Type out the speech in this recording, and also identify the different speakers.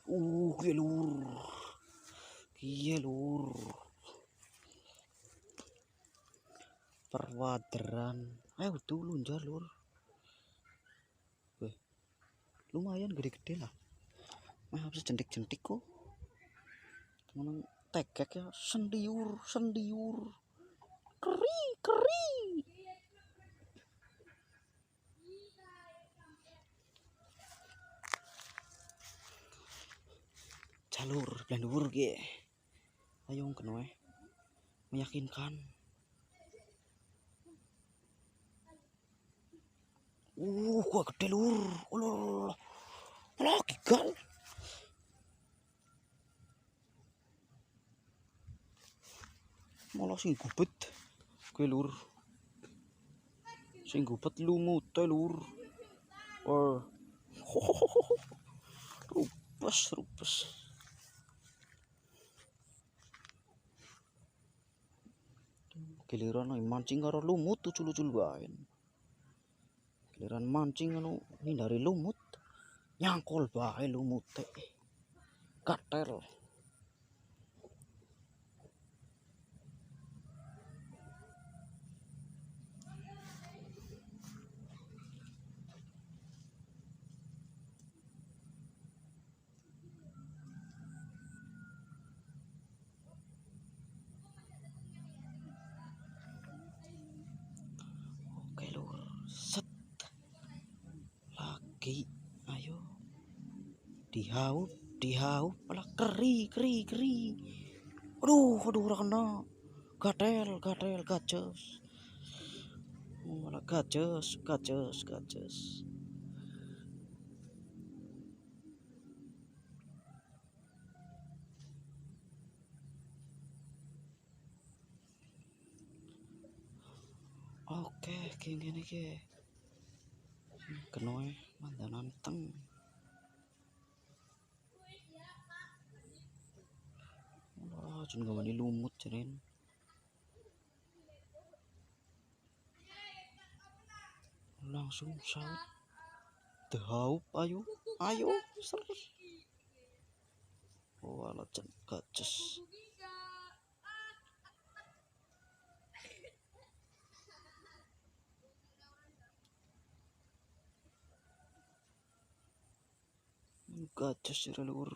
Speaker 1: Kiye lur. Kiye lur. Perwaderan. Ayo dulu lunjar lur. Weh, lumayan gede-gede lah. Mah harus jentik-jentik kok. Temen tegek ya sendiur, sendiur. Keri, keri. Jalur dan dhuwur ge. Ayo kenoe. Meyakinkan. Gua gede lur. Ulur. Alah, gigal. Malah sing gubet. Kowe lur. Sing gubet lumute lur. Oh. Rupes, rupes. Giliran mancing karo lumut ucul-ucul wae. Giliran mancing anu hindari lumut, nyangkol bae lumute. Katel. Oke lur, set lagi, ayo dihaup, dihaup, malah keri, keri, keri. Aduh, ora kena. Gatel, gatel, gacos. Malah gacos, gacos, gacos. Oke, gini iki. Kenoe mandanan teng. Wah, jeneng gawani lumut jenen. Langsung saut. Dehaup, ayo, ayo, ser. Wala jan gacos. Gacos sira lur.